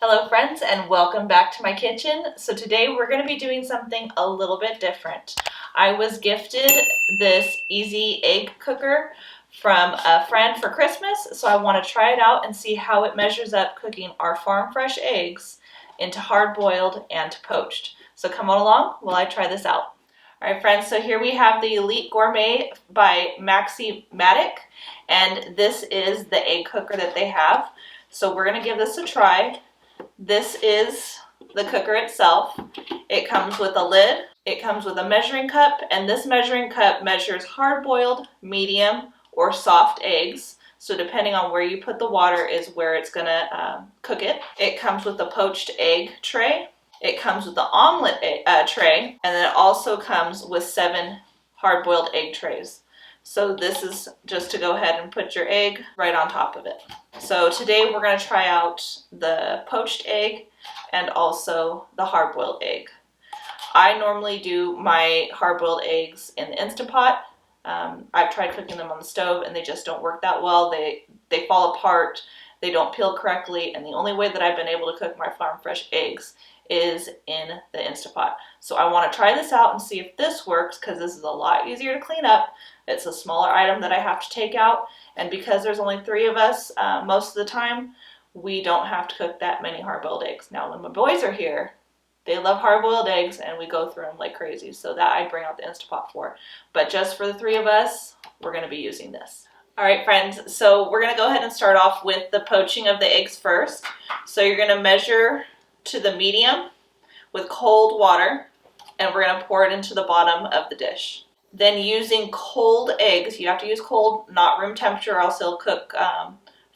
Hello friends, and welcome back to my kitchen. So today we're going to be doing something a little bit different. I was gifted this easy egg cooker from a friend for Christmas, so I want to try it out and see how it measures up cooking our farm fresh eggs into hard boiled and to poached. So come on along while I try this out. Alright friends, so here we have the Elite Gourmet by Maximatic, and this is the egg cooker that they have. So we're going to give this a try. This is the cooker itself. It comes with a lid, it comes with a measuring cup, and this measuring cup measures hard-boiled, medium, or soft eggs. So depending on where you put the water is where it's going to cook it. It comes with a poached egg tray. It comes with the omelet tray, and then it also comes with 7 hard-boiled egg trays. So this is just to go ahead and put your egg right on top of it. So today we're going to try out the poached egg and also the hard-boiled egg. I normally do my hard-boiled eggs in the Instant Pot. I've tried cooking them on the stove and they just don't work that well. They fall apart, they don't peel correctly, and the only way that I've been able to cook my farm fresh eggs is in the Instant Pot. So I want to try this out and see if this works, because this is a lot easier to clean up. It's a smaller item that I have to take out, and because there's only 3 of us most of the time, we don't have to cook that many hard-boiled eggs. Now when my boys are here, they love hard-boiled eggs and we go through them like crazy, so that I bring out the Instant Pot for. But just for the 3 of us, we're going to be using this. Alright friends, so we're going to go ahead and start off with the poaching of the eggs first. So you're going to measure to the medium with cold water, and we're going to pour it into the bottom of the dish. Then using cold eggs, you have to use cold, not room temperature, or else they'll cook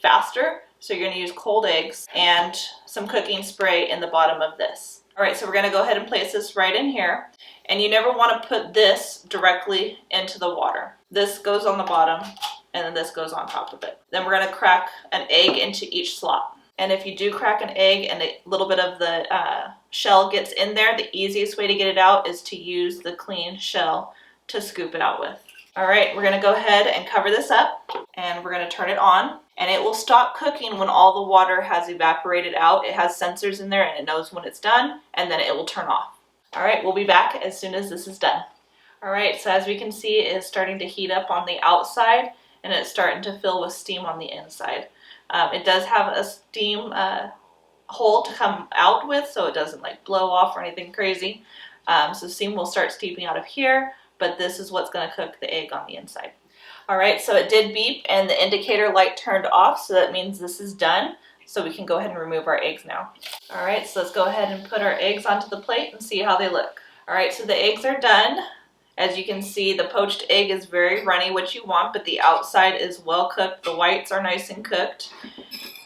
faster. So you're going to use cold eggs and some cooking spray in the bottom of this. Alright, so we're going to go ahead and place this right in here. And you never want to put this directly into the water. This goes on the bottom, and then this goes on top of it. Then we're going to crack an egg into each slot. And if you do crack an egg and a little bit of the shell gets in there, the easiest way to get it out is to use the clean shell to scoop it out with. Alright, we're going to go ahead and cover this up, and we're going to turn it on, and it will stop cooking when all the water has evaporated out. It has sensors in there and it knows when it's done, and then it will turn off. Alright, we'll be back as soon as this is done. Alright, so as we can see, it is starting to heat up on the outside, and it's starting to fill with steam on the inside. It does have a steam hole to come out with, so it doesn't like blow off or anything crazy. So steam will start steeping out of here, but this is what's going to cook the egg on the inside. Alright, so it did beep and the indicator light turned off, so that means this is done. So we can go ahead and remove our eggs now. Alright, so let's go ahead and put our eggs onto the plate and see how they look. Alright, so the eggs are done. As you can see, the poached egg is very runny, what you want, but the outside is well cooked. The whites are nice and cooked.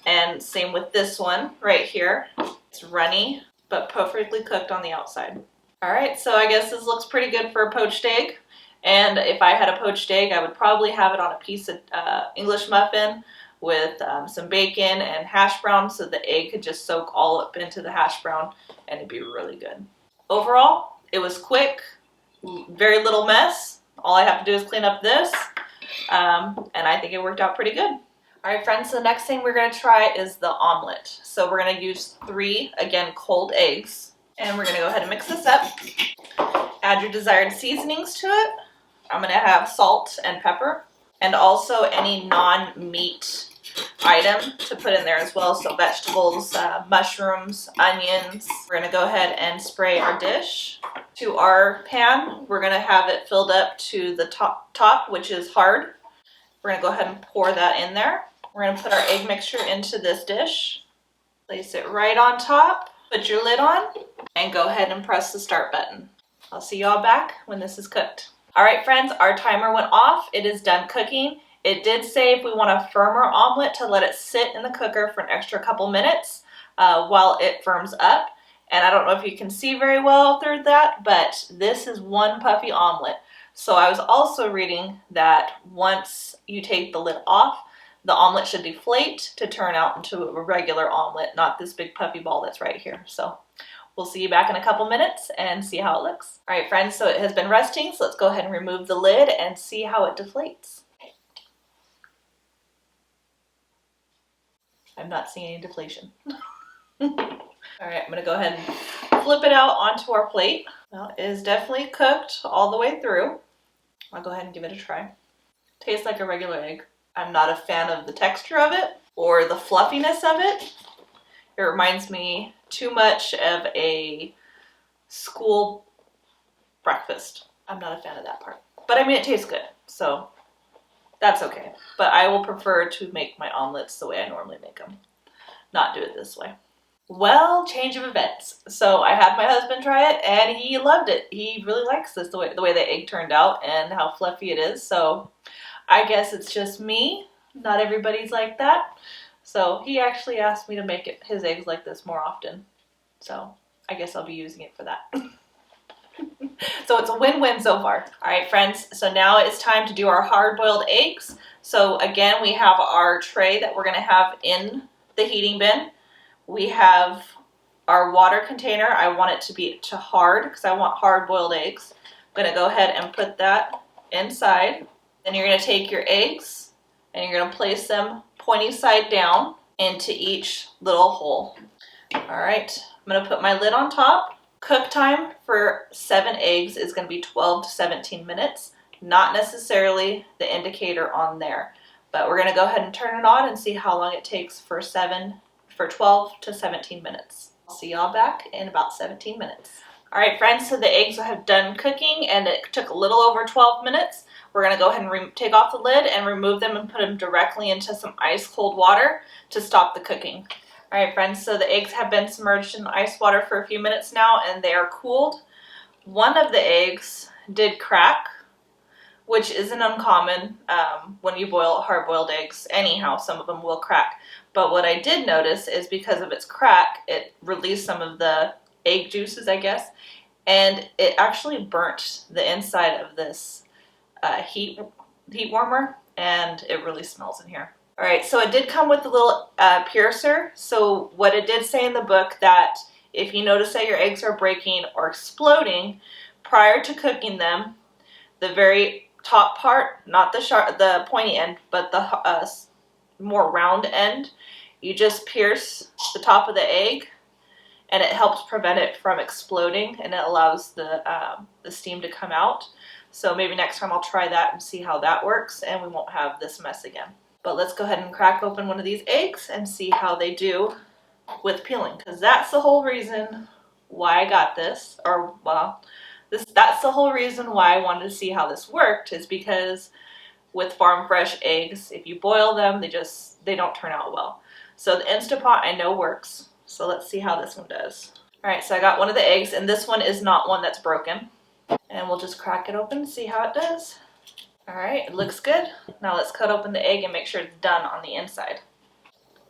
And same with this one right here. It's runny, but perfectly cooked on the outside. Alright, so I guess this looks pretty good for a poached egg. And if I had a poached egg, I would probably have it on a piece of English muffin with some bacon and hash brown, so the egg could just soak all up into the hash brown, and it'd be really good. Overall, it was quick. Very little mess. All I have to do is clean up this, and I think it worked out pretty good. Alright friends, so the next thing we're going to try is the omelet. So we're going to use 3, again, cold eggs, and we're going to go ahead and mix this up. Add your desired seasonings to it. I'm going to have salt and pepper, and also any non-meat item to put in there as well, so vegetables, mushrooms, onions. We're going to go ahead and spray our dish. To our pan, we're going to have it filled up to the top, which is hard. We're going to go ahead and pour that in there. We're going to put our egg mixture into this dish. Place it right on top, put your lid on, and go ahead and press the start button. I'll see you all back when this is cooked. Alright friends, our timer went off. It is done cooking. It did say if we want a firmer omelet to let it sit in the cooker for an extra couple minutes while it firms up. And I don't know if you can see very well through that, but this is one puffy omelet. So I was also reading that once you take the lid off, the omelet should deflate to turn out into a regular omelet, not this big puffy ball that's right here. So we'll see you back in a couple minutes and see how it looks. Alright friends, so it has been resting, so let's go ahead and remove the lid and see how it deflates. I'm not seeing any deflation. All right, I'm gonna go ahead and flip it out onto our plate. Well, it is definitely cooked all the way through. I'll go ahead and give it a try. Tastes like a regular egg. I'm not a fan of the texture of it or the fluffiness of it. It reminds me too much of a school breakfast. I'm not a fan of that part. But I mean, it tastes good, so that's okay. But I will prefer to make my omelets the way I normally make them, not do it this way. Well, change of events. So I had my husband try it and he loved it. He really likes this, the way the egg turned out and how fluffy it is. So I guess it's just me. Not everybody's like that. So he actually asked me to make his eggs like this more often. So I guess I'll be using it for that. So it's a win-win so far. All right, friends, so now it's time to do our hard-boiled eggs. So again, we have our tray that we're gonna have in the heating bin. We have our water container. I want it to be hard because I want hard-boiled eggs. I'm gonna go ahead and put that inside. Then you're gonna take your eggs and you're gonna place them pointy side down into each little hole. All right, I'm gonna put my lid on top. Cook time for 7 eggs is going to be 12 to 17 minutes, not necessarily the indicator on there, but we're going to go ahead and turn it on and see how long it takes for 12 to 17 minutes. I'll see y'all back in about 17 minutes. All right, friends, so the eggs have done cooking and it took a little over 12 minutes. We're going to go ahead and take off the lid and remove them and put them directly into some ice cold water to stop the cooking. All right, friends, so the eggs have been submerged in ice water for a few minutes now and they are cooled. One of the eggs did crack, which isn't uncommon when you boil hard-boiled eggs. Anyhow, some of them will crack. But what I did notice is because of its crack, it released some of the egg juices, I guess, and it actually burnt the inside of this heat warmer, and it really smells in here. All right, so it did come with a little piercer. So what it did say in the book that if you notice that your eggs are breaking or exploding prior to cooking them, the very top part, not the pointy end, but the more round end, you just pierce the top of the egg and it helps prevent it from exploding and it allows the steam to come out. So maybe next time I'll try that and see how that works and we won't have this mess again. But let's go ahead and crack open one of these eggs and see how they do with peeling, because that's the whole reason why I got this, or well, that's the whole reason why I wanted to see how this worked, is because with farm fresh eggs, if you boil them, they don't turn out well. So the Instant Pot I know works. So let's see how this one does. All right, so I got one of the eggs and this one is not one that's broken. And we'll just crack it open and see how it does. All right, it looks good. Now let's cut open the egg and make sure it's done on the inside.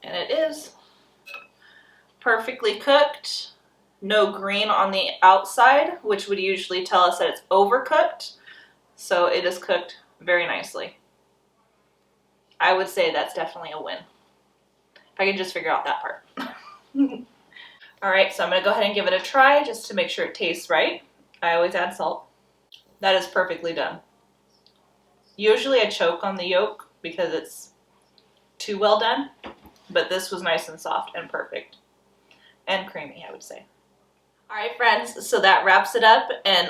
And it is perfectly cooked. No green on the outside, which would usually tell us that it's overcooked. So it is cooked very nicely. I would say that's definitely a win. If I can just figure out that part. All right, so I'm gonna go ahead and give it a try just to make sure it tastes right. I always add salt. That is perfectly done. Usually I choke on the yolk because it's too well done, but this was nice and soft and perfect. And creamy, I would say. All right, friends, so that wraps it up. And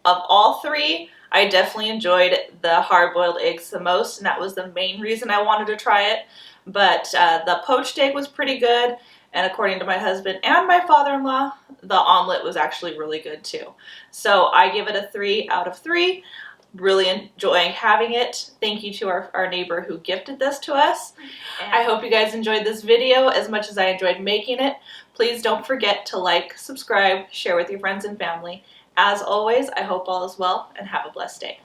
of all three, I definitely enjoyed the hard-boiled eggs the most, and that was the main reason I wanted to try it. But the poached egg was pretty good, and according to my husband and my father-in-law, the omelet was actually really good too. So I give it a 3 out of 3. Really enjoying having it. Thank you to our neighbor who gifted this to us. And I hope you guys enjoyed this video as much as I enjoyed making it. Please don't forget to like, subscribe, share with your friends and family. As always, I hope all is well and have a blessed day.